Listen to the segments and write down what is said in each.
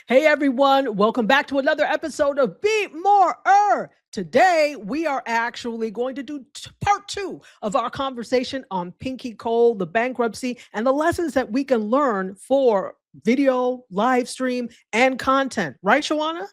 Hey everyone, welcome back to another episode of Be More. Today we are actually going to do part 2 of our conversation on Pinky Cole, the bankruptcy, and the lessons that we can learn for video, live stream, and content. Right, Shawanna?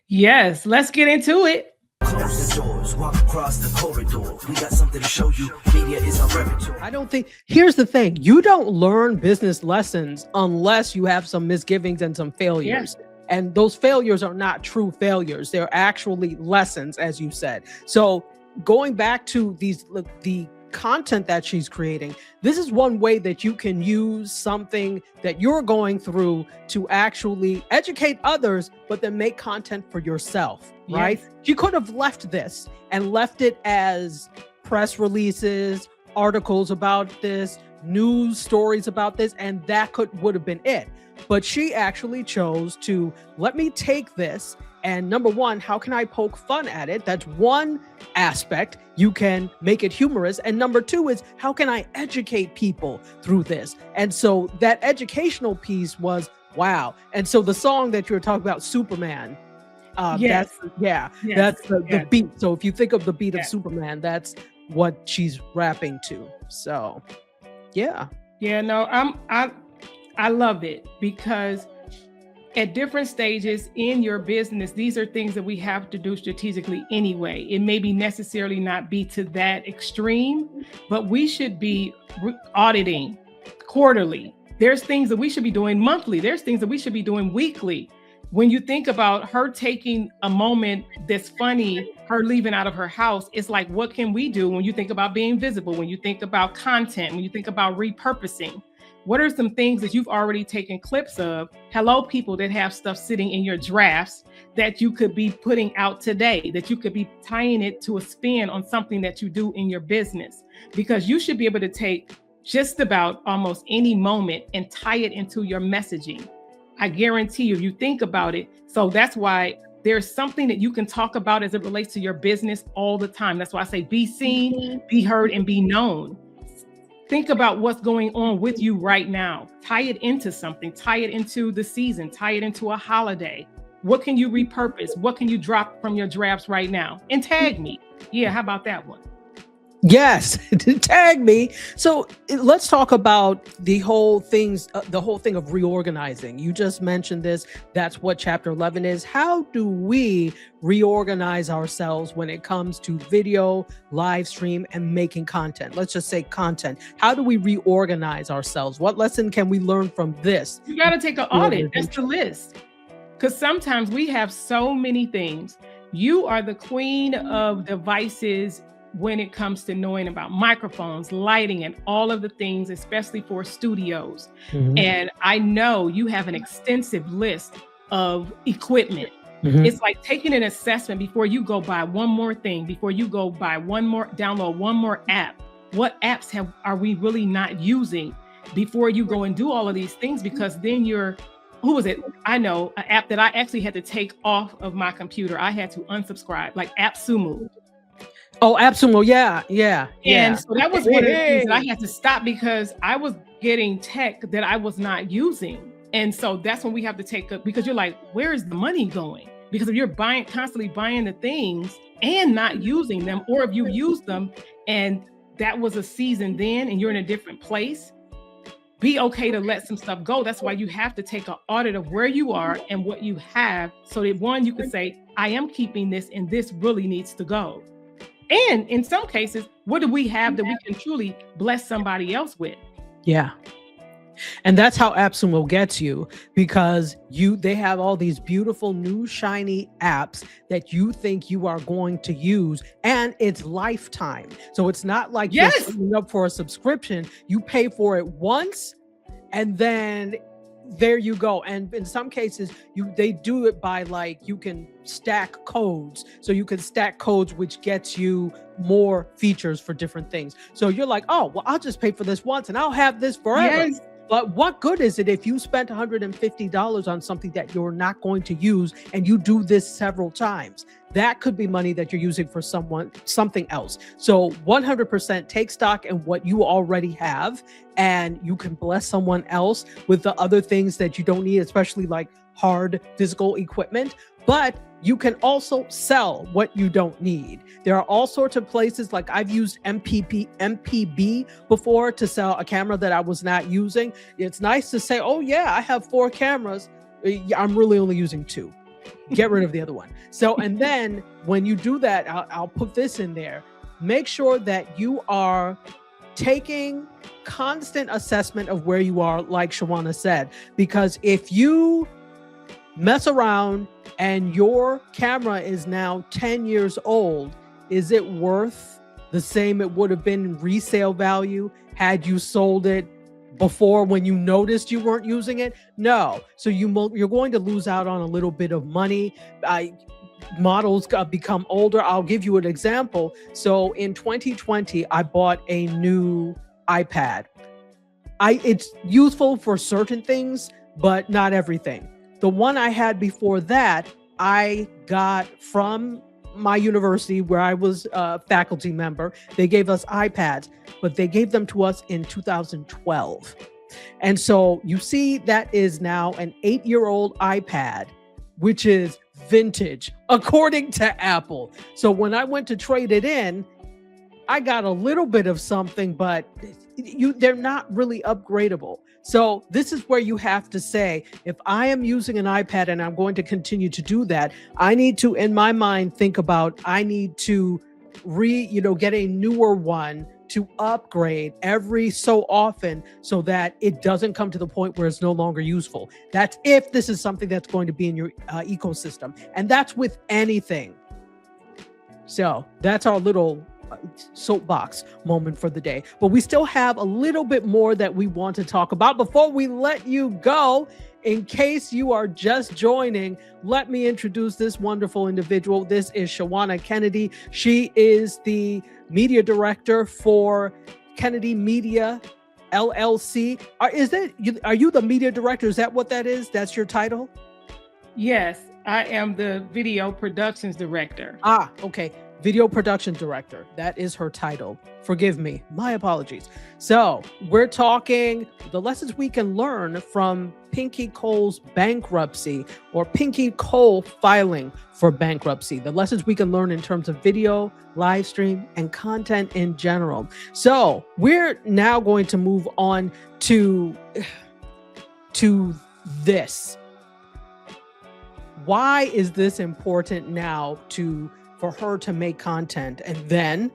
Yes, let's get into it. Close the doors, walk across the corridor. We got something to show you. Media is our repertoire. I don't think, here's the thing, you don't learn business lessons unless you have some misgivings and some failures. Yeah. And those failures are not true failures. They're actually lessons, as you said. So going back to the content that she's creating, this is one way that you can use something that you're going through to actually educate others, but then make content for yourself, right? Yes. She could have left this and left it as press releases, articles about this, news stories about this, and that would have been it. But she actually chose to let me take this and number one, how can I poke fun at it? That's one aspect. You can make it humorous. And number two is how can I educate people through this? And so that educational piece was wow. And so the song that you were talking about, Superman, Yes. that's the beat. So if you think of the beat of Yes. Superman, that's what she's rapping to. So yeah. Yeah, no, I love it because at different stages in your business, these are things that we have to do strategically anyway. It may be necessarily not be to that extreme, but we should be auditing quarterly. There's things that we should be doing monthly. There's things that we should be doing weekly. When you think about her taking a moment that's funny, her leaving out of her house, it's like, what can we do when you think about being visible, when you think about content, when you think about repurposing? What are some things that you've already taken clips of? Hello, people that have stuff sitting in your drafts that you could be putting out today, that you could be tying it to a spin on something that you do in your business, because you should be able to take just about almost any moment and tie it into your messaging. I guarantee you, if you think about it. So that's why there's something that you can talk about as it relates to your business all the time. That's why I say be seen, be heard, and be known. Think about what's going on with you right now. Tie it into something, tie it into the season, tie it into a holiday. What can you repurpose? What can you drop from your drafts right now? And tag me. Yeah, how about that one? Yes, tag me. So let's talk about the whole thing of reorganizing. You just mentioned this. That's what chapter 11 is. How do we reorganize ourselves when it comes to video, live stream, and making content? Let's just say content. How do we reorganize ourselves? What lesson can we learn from this? You got to take an audit. That's the list. Because sometimes we have so many things. You are the queen of devices when it comes to knowing about microphones, lighting, and all of the things, especially for studios. Mm-hmm. And I know you have an extensive list of equipment. Mm-hmm. It's like taking an assessment before you go buy one more thing, before you go buy download one more app. What apps are we really not using before you go and do all of these things? Because then who was it? I know an app that I actually had to take off of my computer. I had to unsubscribe, like AppSumo. Oh, absolutely. Yeah. And so that was one of the things that I had to stop because I was getting tech that I was not using. And so that's when we have to take up, because you're like, where is the money going? Because if you're constantly buying the things and not using them, or if you use them and that was a season then and you're in a different place, be okay to let some stuff go. That's why you have to take an audit of where you are and what you have, so that one, you can say, I am keeping this and this really needs to go. And in some cases, what do we have that we can truly bless somebody else with? Yeah. And that's how AppSumo gets you, because they have all these beautiful new shiny apps that you think you are going to use, and it's lifetime. So it's not like you're signing up for a subscription. You pay for it once and then there you go. And in some cases, they do it by you can stack codes. So you can stack codes, which gets you more features for different things. So you're like, oh, well, I'll just pay for this once and I'll have this forever. Yes. But what good is it if you spent $150 on something that you're not going to use and you do this several times? That could be money that you're using for something else. So 100% take stock in what you already have, and you can bless someone else with the other things that you don't need, especially like hard physical equipment, but you can also sell what you don't need. There are all sorts of places, like I've used MPB before to sell a camera that I was not using. It's nice to say, oh yeah, I have 4 cameras. I'm really only using 2. Get rid of the other one. So, and then when you do that, I'll put this in there. Make sure that you are taking constant assessment of where you are, like Shawanna said, because if you mess around and your camera is now 10 years old, is it worth the same it would have been in resale value had you sold it before when you noticed you weren't using it? No. So you're going to lose out on a little bit of money. Models become older. I'll give you an example. So in 2020, I bought a new iPad. It's useful for certain things, but not everything. The one I had before that, I got from my university where I was a faculty member. They gave us iPads, but they gave them to us in 2012. And so you see, that is now an 8-year-old iPad, which is vintage, according to Apple. So when I went to trade it in, I got a little bit of something, but they're not really upgradable. So this is where you have to say, if I am using an iPad and I'm going to continue to do that, I need to, in my mind, think about, I need to get a newer one to upgrade every so often so that it doesn't come to the point where it's no longer useful. That's if this is something that's going to be in your ecosystem. And that's with anything. So that's our little soapbox moment for the day. But we still have a little bit more that we want to talk about before we let you go. In case you are just joining, let me introduce this wonderful individual. This is Shawanna Kennedy. She is the media director for Kennedy Media LLC. Are you the media director? Is that what that is? That's your title? Yes, I am the video productions director. Okay. Video production director. That is her title. Forgive me. My apologies. So we're talking the lessons we can learn from Pinky Cole's bankruptcy, or Pinky Cole filing for bankruptcy. The lessons we can learn in terms of video, live stream, and content in general. So we're now going to move on to this. Why is this important now for her to make content? And then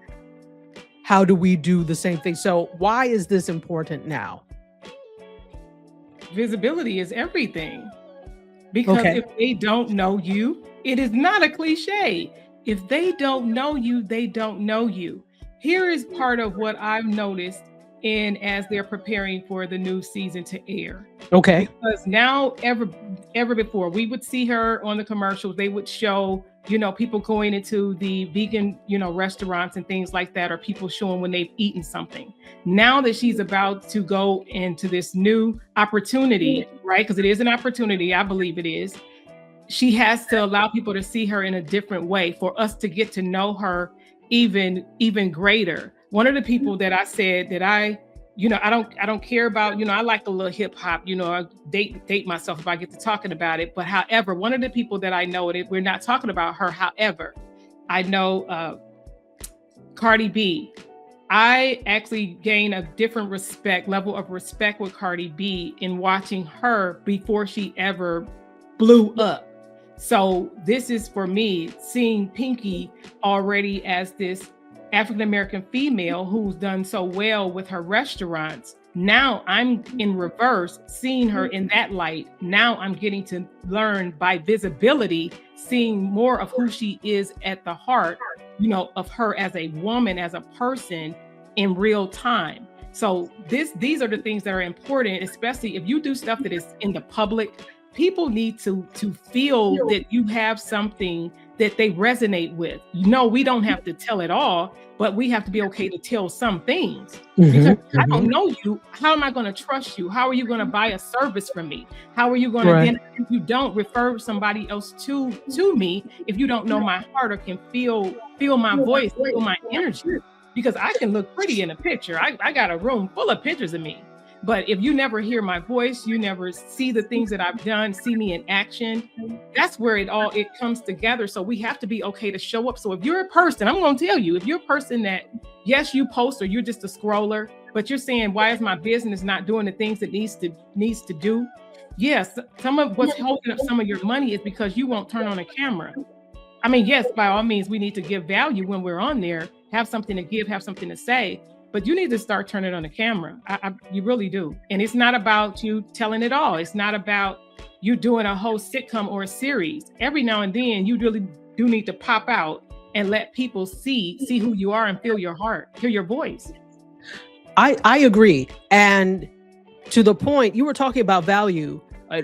how do we do the same thing? So why is this important now? Visibility is everything. Because if they don't know you, it is not a cliche. If they don't know you, they don't know you. Here is part of what I've noticed as they're preparing for the new season to air. Okay. Because now, ever before, we would see her on the commercials. They would show, people going into the vegan, restaurants and things like that, or people showing when they've eaten something. Now that she's about to go into this new opportunity, right? Because it is an opportunity, I believe it is. She has to allow people to see her in a different way for us to get to know her even greater. One of the people that I said that I don't care about, I like a little hip hop, I date myself if I get to talking about it. But however, one of the people that I know, we're not talking about her. However, I know Cardi B. I actually gain a different level of respect with Cardi B in watching her before she ever blew up. So this is, for me, seeing Pinky already as this African-American female who's done so well with her restaurants. Now I'm in reverse, seeing her in that light. Now I'm getting to learn by visibility, seeing more of who she is at the heart, of her as a woman, as a person in real time. So these are the things that are important, especially if you do stuff that is in the public. People need to feel that you have something that they resonate with. We don't have to tell it all, but we have to be okay to tell some things. Because I don't know you. How am I going to trust you? How are you going to buy a service from me? How are you going to then, if you don't, refer somebody else to me, if you don't know my heart or can feel my voice, feel my energy? Because I can look pretty in a picture. I got a room full of pictures of me. But if you never hear my voice, you never see the things that I've done, see me in action, that's where it comes together. So we have to be okay to show up. So if you're a person, I'm going to tell you, if you're a person that, yes, you post or you're just a scroller, but you're saying, why is my business not doing the things it needs to do? Yes, some of what's holding up some of your money is because you won't turn on a camera. I mean, yes, by all means, we need to give value when we're on there, have something to give, have something to say, but you need to start turning on the camera. You really do. And it's not about you telling it all. It's not about you doing a whole sitcom or a series. Every now and then, you really do need to pop out and let people see who you are and feel your heart, hear your voice. I agree. And to the point, you were talking about value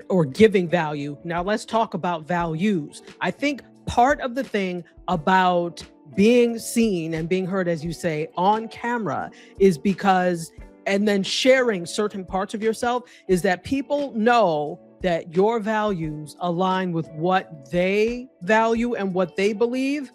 or giving value. Now let's talk about values. I think part of the thing about being seen and being heard, as you say, on camera is because, and then sharing certain parts of yourself, is that people know that your values align with what they value and what they believe.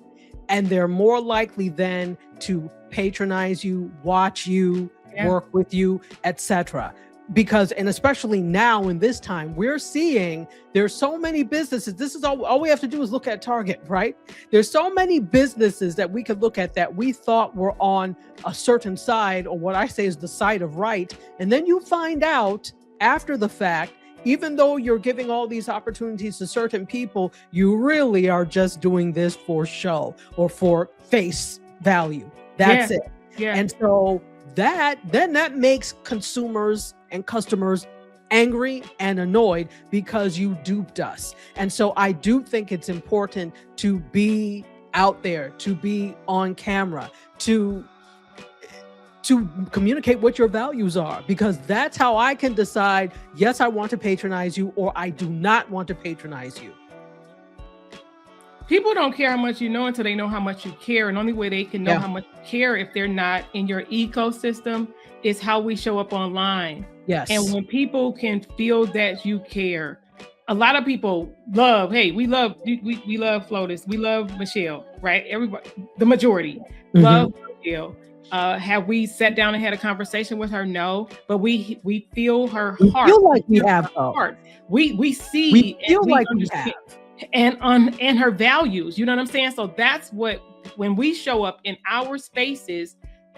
And they're more likely then to patronize you, watch you, work with you, etc. Because, and especially now in this time, we're seeing there's so many businesses. This is all we have to do is look at Target, right? There's so many businesses that we could look at that we thought were on a certain side, or what I say is the side of right. And then you find out after the fact, even though you're giving all these opportunities to certain people, you really are just doing this for show or for face value. That's it. Yeah. And so that makes consumers and customers angry and annoyed because you duped us. And so I do think it's important to be out there, to be on camera, to communicate what your values are, because that's how I can decide, yes, I want to patronize you, or I do not want to patronize you. People don't care how much you know until they know how much you care. And the only way they can know how much you care if they're not in your ecosystem is how we show up online. Yes. And when people can feel that you care, a lot of people love, hey, we love Flotus, we love Michelle, right? Everybody, the majority love Michelle. Have we sat down and had a conversation with her? No, but we feel her heart. We feel like we have heart. We see. We feel and like we have. And her values, you know what I'm saying? So that's what, when we show up in our spaces,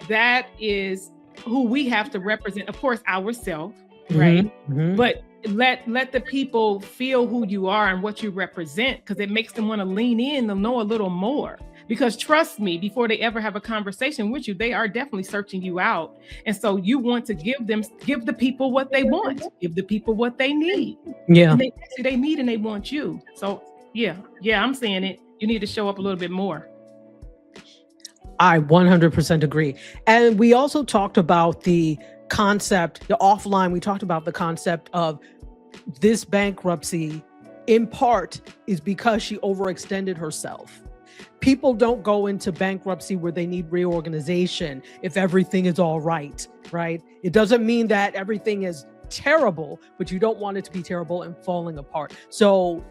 that is who we have to represent, of course, ourselves, right? But let the people feel who you are and what you represent, because it makes them want to lean in and know a little more. Because trust me, before they ever have a conversation with you, they are definitely searching you out. And so you want to give the people what they want, give the people what they need. Yeah. And they need and they want you. So yeah, I'm saying it. You need to show up a little bit more. I 100% agree. And we also talked about the concept, the offline, we talked about the concept of this bankruptcy in part is because she overextended herself. People don't go into bankruptcy where they need reorganization if everything is all right, right? It doesn't mean that everything is terrible, but you don't want it to be terrible and falling apart. So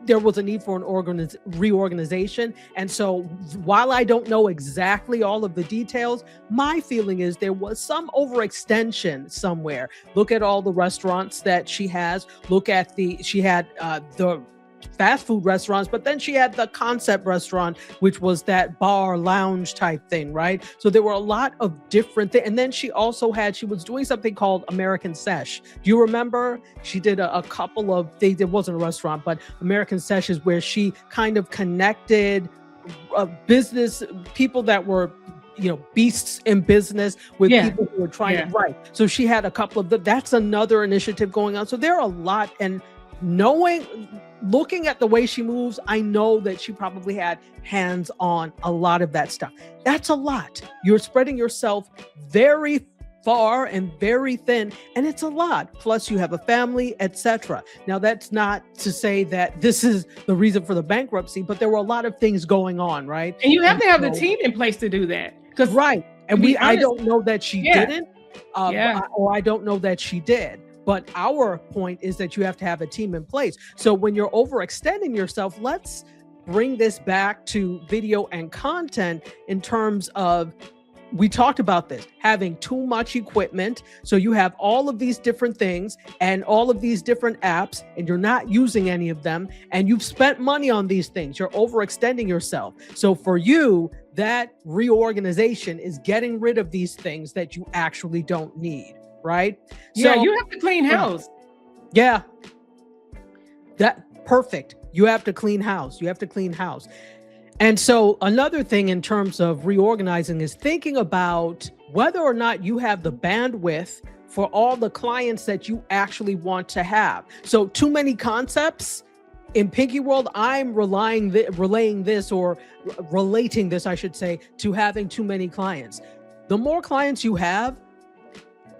there was a need for an reorganization. And so while I don't know exactly all of the details, my feeling is there was some overextension somewhere. Look at all the restaurants that she has. Look at she had the fast food restaurants, but then she had the concept restaurant, which was that bar lounge type thing, right? So there were a lot of different things. And then she was doing something called American Sesh. Do you remember? She did a couple of things. It wasn't a restaurant, but American Sesh is where she kind of connected business people that were, beasts in business with people who were trying to write. So she had a couple of that's another initiative going on. So there are a lot, and looking at the way she moves, I know that she probably had hands on a lot of that stuff. That's a lot. You're spreading yourself very far and very thin, and it's a lot. Plus you have a family, etc. Now that's not to say that this is the reason for the bankruptcy, but there were a lot of things going on, right? And you have to have the team in place to do that. Right. And I don't know that she didn't, or I don't know that she did. But our point is that you have to have a team in place. So when you're overextending yourself, let's bring this back to video and content in terms of we talked about this, having too much equipment. So you have all of these different things and all of these different apps, and you're not using any of them. And you've spent money on these things. You're overextending yourself. So for you, that reorganization is getting rid of these things that you actually don't need, right? Yeah, So you have to clean house. yeah, that perfect. You have to clean house. You have to clean house. And so another thing in terms of reorganizing is thinking about whether or not you have the bandwidth for all the clients that you actually want to have. So too many concepts in Pinky World, I'm relating this, I should say, to having too many clients. The more clients you have,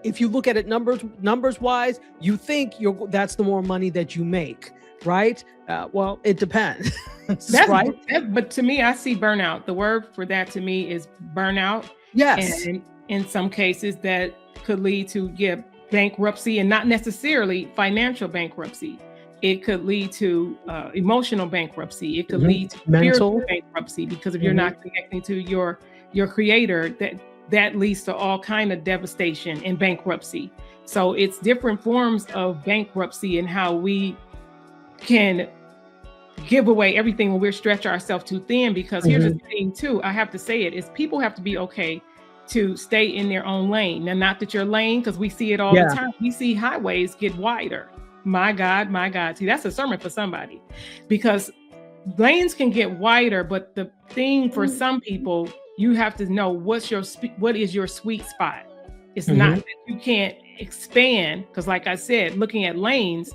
if you look at it numbers wise, you think that's the more money that you make, right? Well, it depends. That's right. But to me, I see burnout. The word for that to me is burnout. Yes. And in some cases that could lead to bankruptcy, and not necessarily financial bankruptcy. It could lead to emotional bankruptcy. It could lead to spiritual bankruptcy, because if you're not connecting to your creator, that leads to all kind of devastation and bankruptcy. So it's different forms of bankruptcy and how we can give away everything when we're stretch ourselves too thin. Because here's the thing too, I have to say it, is people have to be okay to stay in their own lane. Now, not that your lane, because we see it all the time. We see highways get wider. My God, my God. See, that's a sermon for somebody, because lanes can get wider, but the thing for some people, you have to know what is your sweet spot. It's not that you can't expand, because like I said, looking at lanes,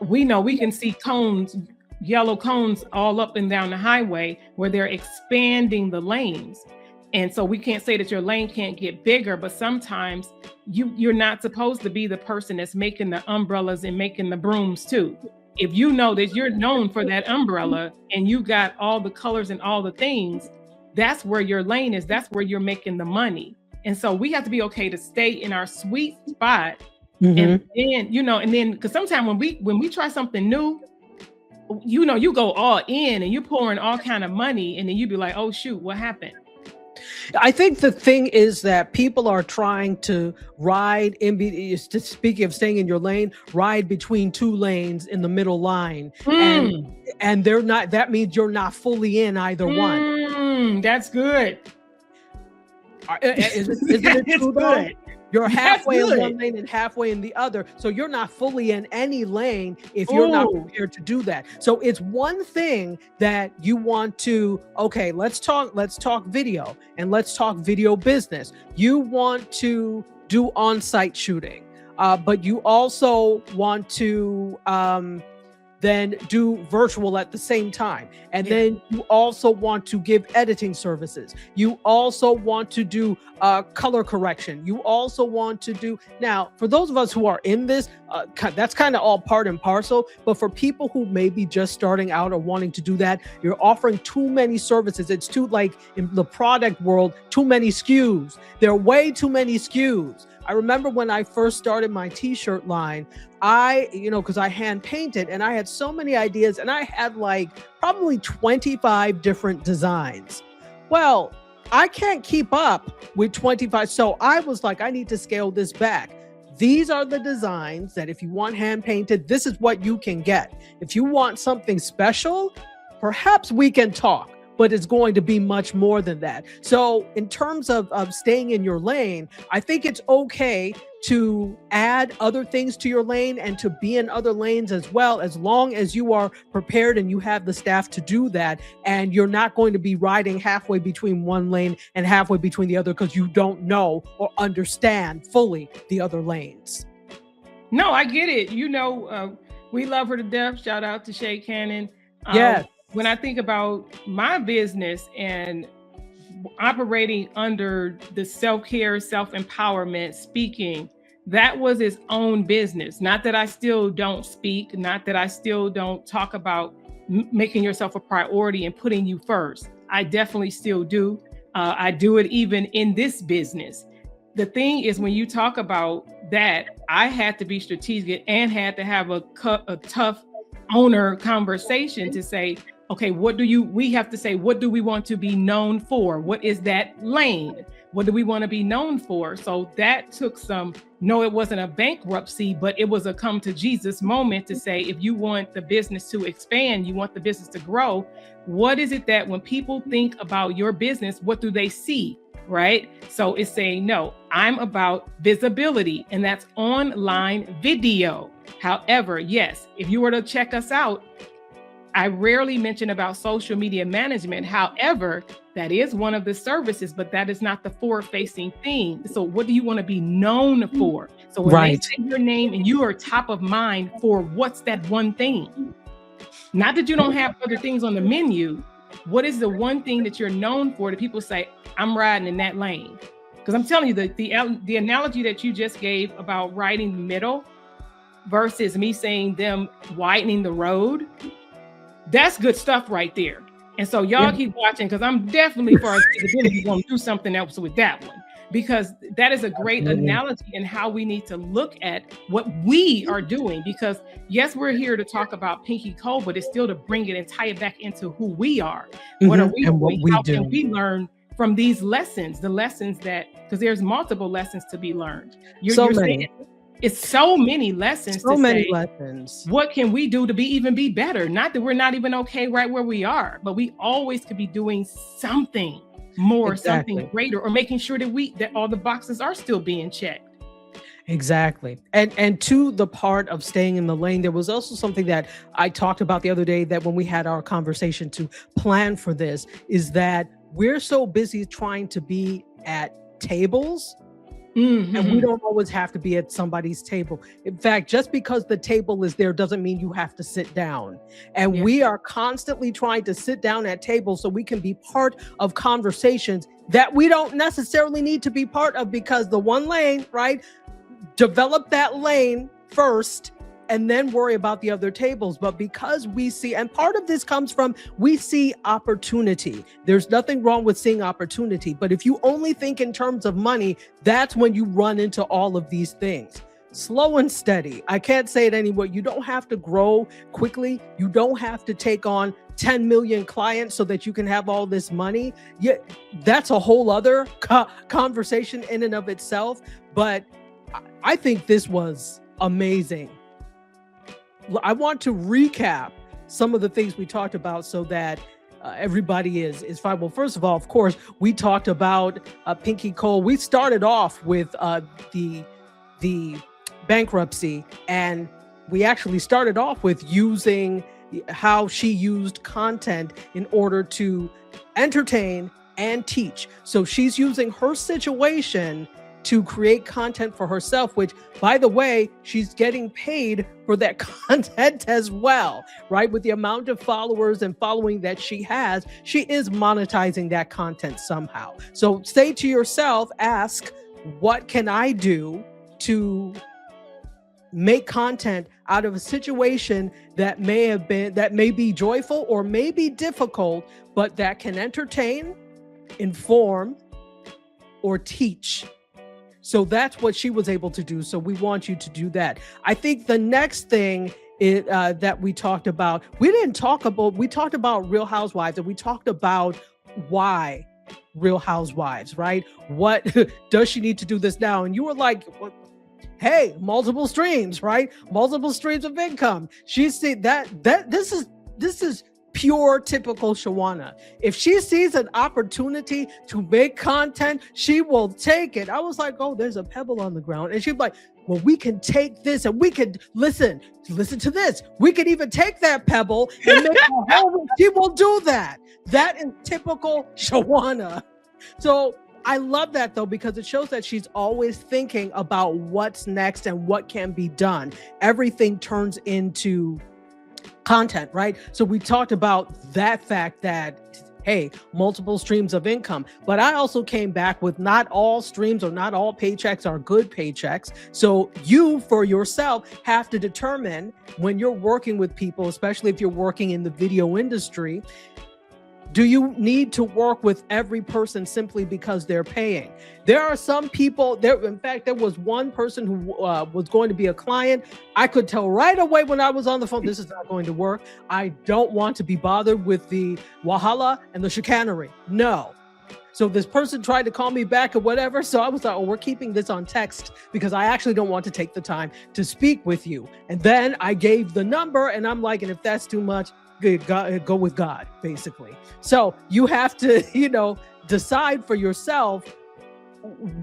we know we can see cones, yellow cones all up and down the highway where they're expanding the lanes. And so we can't say that your lane can't get bigger, but sometimes you're not supposed to be the person that's making the umbrellas and making the brooms too. If you know that you're known for that umbrella and you got all the colors and all the things, that's where your lane is. That's where you're making the money. And so we have to be okay to stay in our sweet spot. And then, because sometimes when we try something new, you go all in and you're pouring all kind of money, and then you be like, oh shoot, what happened? I think the thing is that people are trying to ride speaking of staying in your lane, ride between two lanes in the middle line. And they're not, that means you're not fully in either one. That's good. Isn't it true though? You're halfway in one lane and halfway in the other. So you're not fully in any lane if you're not prepared to do that. So it's one thing that you want to, okay, let's talk video, and let's talk video business. You want to do on-site shooting, but you also want to then do virtual at the same time. And then you also want to give editing services. You also want to do color correction. You also want to do, now, for those of us who are in this, that's kind of all part and parcel. But for people who may be just starting out or wanting to do that, you're offering too many services. It's too, like in the product world, too many SKUs. There are way too many SKUs. I remember when I first started my t-shirt line, because I hand painted and I had so many ideas, and I had like probably 25 different designs. Well, I can't keep up with 25. So I was like, I need to scale this back. These are the designs that if you want hand painted, this is what you can get. If you want something special, perhaps we can talk, but it's going to be much more than that. So in terms of staying in your lane, I think it's okay to add other things to your lane and to be in other lanes as well, as long as you are prepared and you have the staff to do that. And you're not going to be riding halfway between one lane and halfway between the other because you don't know or understand fully the other lanes. No, I get it. We love her to death. Shout out to Shay Cannon. Yes. When I think about my business and operating under the self-care, self-empowerment, speaking, that was its own business. Not that I still don't speak, not that I still don't talk about making yourself a priority and putting you first. I definitely still do. I do it even in this business. The thing is, when you talk about that, I had to be strategic and had to have a tough owner conversation to say, okay, what do we want to be known for? What is that lane? What do we want to be known for? So that took no, it wasn't a bankruptcy, but it was a come to Jesus moment to say, if you want the business to expand, you want the business to grow, what is it that when people think about your business, what do they see? Right? So it's saying, no, I'm about visibility, and that's online video. However, yes, if you were to check us out, I rarely mention about social media management. However, that is one of the services, but that is not the forward-facing thing. So what do you want to be known for? So when they say your name and you are top of mind for what's that one thing? Not that you don't have other things on the menu. What is the one thing that you're known for that people say, I'm riding in that lane? Because I'm telling you, the analogy that you just gave about riding the middle versus me saying them widening the road, that's good stuff right there. And so y'all keep watching, because I'm definitely going to do something else with that one, because that is a great analogy in how we need to look at what we are doing. Because yes, we're here to talk about Pinky Cole, but it's still to bring it and tie it back into who we are. What are we doing? What we do. Can we learn from these lessons? The lessons that, because there's multiple lessons to be learned. You're saying it's so many lessons. So many lessons. What can we do to be better? Not that we're not even okay right where we are, but we always could be doing something more, something greater, or making sure that all the boxes are still being checked. Exactly. And to the part of staying in the lane, there was also something that I talked about the other day, that when we had our conversation to plan for this, is that we're so busy trying to be at tables. And we don't always have to be at somebody's table. In fact, just because the table is there doesn't mean you have to sit down. And we are constantly trying to sit down at tables so we can be part of conversations that we don't necessarily need to be part of, because the one lane, right? Develop that lane first and then worry about the other tables. But because we see, and part of this comes from, we see opportunity. There's nothing wrong with seeing opportunity, but if you only think in terms of money, that's when you run into all of these things. Slow and steady. I can't say it anymore. You don't have to grow quickly. You don't have to take on 10 million clients so that you can have all this money. That's a whole other conversation in and of itself. But I think this was amazing. I want to recap some of the things we talked about so that everybody is fine. Well, first of all, of course, we talked about Pinky Cole. We started off with the bankruptcy, and we actually started off with using how she used content in order to entertain and teach. So she's using her situation to create content for herself, which, by the way, she's getting paid for that content as well, right? With the amount of followers and following that she has, she is monetizing that content somehow. So say to yourself, ask, what can I do to make content out of a situation that may be joyful or may be difficult, but that can entertain, inform, or teach? So that's what she was able to do. So we want you to do that. I think the next thing that we talked about, we talked about Real Housewives, and we talked about why Real Housewives, right? What does she need to do this now? And you were like, hey, multiple streams, right? Multiple streams of income. She said that this is pure typical Shawanna. If she sees an opportunity to make content, she will take it. I was like, oh, there's a pebble on the ground. And she's like, well, we can take this and we could listen to this. We could even take that pebble and make a whole, she will do that. That is typical Shawanna. So I love that, though, because it shows that she's always thinking about what's next and what can be done. Everything turns into content, right? So we talked about that fact that, hey, multiple streams of income. But I also came back with not all streams or not all paychecks are good paychecks. So you, for yourself, have to determine when you're working with people, especially if you're working in the video industry, do you need to work with every person simply because they're paying? There are some people there. In fact, there was one person who was going to be a client. I could tell right away when I was on the phone, this is not going to work. I don't want to be bothered with the wahala and the chicanery. No. So this person tried to call me back or whatever. So I was like, oh, we're keeping this on text because I actually don't want to take the time to speak with you. And then I gave the number and I'm like, and if that's too much, go with God, basically. So you have to, decide for yourself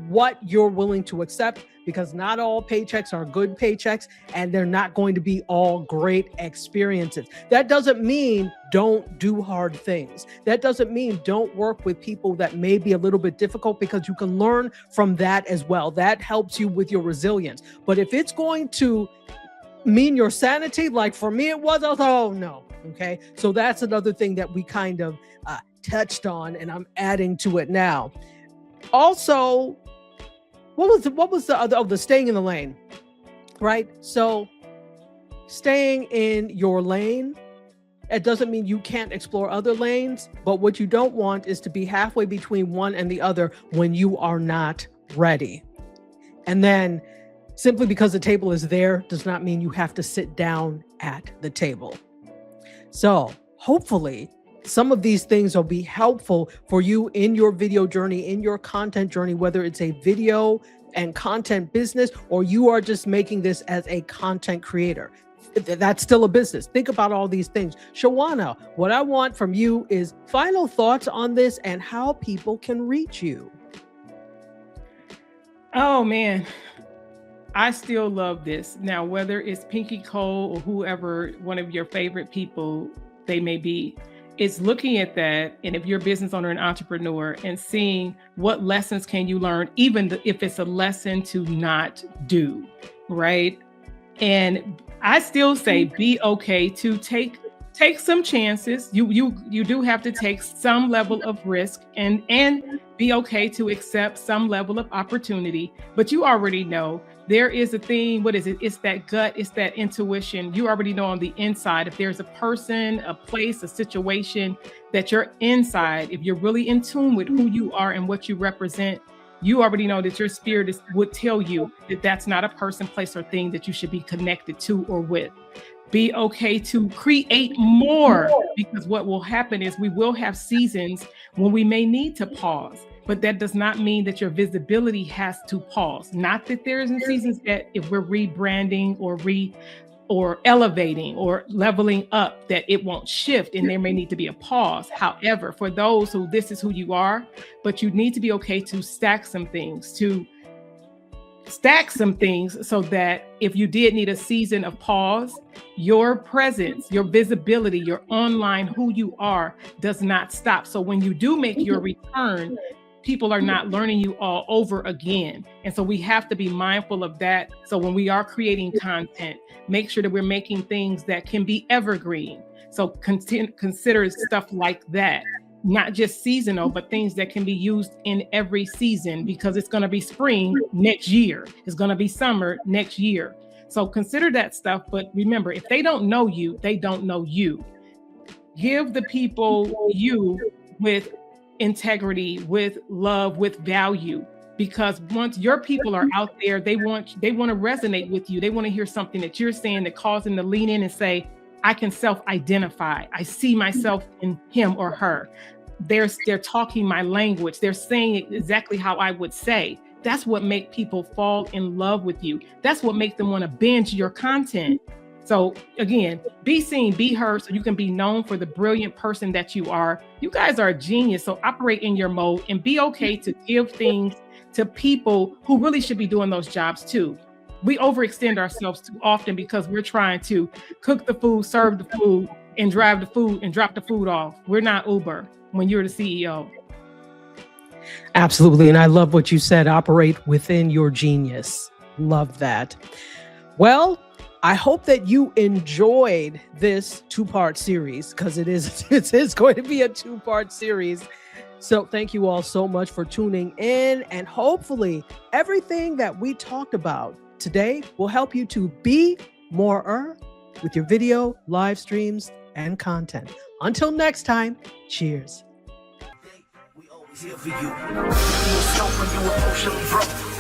what you're willing to accept, because not all paychecks are good paychecks and they're not going to be all great experiences. That doesn't mean don't do hard things. That doesn't mean don't work with people that may be a little bit difficult, because you can learn from that as well. That helps you with your resilience. But if it's going to mean your sanity, like for me it was, I was like, oh no. Okay. So that's another thing that we kind of touched on, and I'm adding to it now. Also, what was the other? Oh, the staying in the lane, right? So staying in your lane, it doesn't mean you can't explore other lanes, but what you don't want is to be halfway between one and the other when you are not ready. And then simply because the table is there does not mean you have to sit down at the table. So hopefully some of these things will be helpful for you in your video journey, in your content journey, whether it's a video and content business, or you are just making this as a content creator. That's still a business. Think about all these things. Shawanna, what I want from you is final thoughts on this and how people can reach you. Oh man, I still love this. Now, whether it's Pinky Cole or whoever, one of your favorite people they may be, it's looking at that. And if you're a business owner and entrepreneur, and seeing what lessons can you learn, even if it's a lesson to not do, right? And I still say be okay to take some chances. You do have to take some level of risk and be okay to accept some level of opportunity. But you already know there is a thing. What is it? It's that gut. It's that intuition. You already know on the inside, if there's a person, a place, a situation that you're inside, if you're really in tune with who you are and what you represent, you already know that your spirit would tell you that that's not a person, place, or thing that you should be connected to or with. Be okay to create more, because what will happen is we will have seasons when we may need to pause, but that does not mean that your visibility has to pause. Not that there isn't seasons that if we're rebranding or elevating or leveling up, that it won't shift and there may need to be a pause. However, for those who this is who you are, but you need to be okay to stack some things, so that if you did need a season of pause, your presence, your visibility, your online who you are does not stop. So when you do make your return, people are not learning you all over again. And so we have to be mindful of that. So when we are creating content, make sure that we're making things that can be evergreen. So consider stuff like that. Not just seasonal, but things that can be used in every season, because it's going to be spring next year. It's going to be summer next year. So consider that stuff. But remember, if they don't know you, they don't know you. Give the people you with integrity, with love, with value, because once your people are out there, they want to resonate with you. They want to hear something that you're saying that causes them to lean in and say, I can self-identify. I see myself in him or her. They're talking my language. They're saying it exactly how I would say. That's what makes people fall in love with you. That's what makes them want to binge your content. So again, be seen, be heard, so you can be known for the brilliant person that you are. You guys are a genius. So operate in your mode and be okay to give things to people who really should be doing those jobs too. We overextend ourselves too often because we're trying to cook the food, serve the food, and drive the food and drop the food off. We're not Uber when you're the CEO. Absolutely. And I love what you said, operate within your genius. Love that. Well, I hope that you enjoyed this two-part series, because it is going to be a two-part series. So thank you all so much for tuning in, and hopefully everything that we talked about today will help you to be more with your video, live streams, and content. Until next time, cheers. We always here for you. You was when you emotionally broke.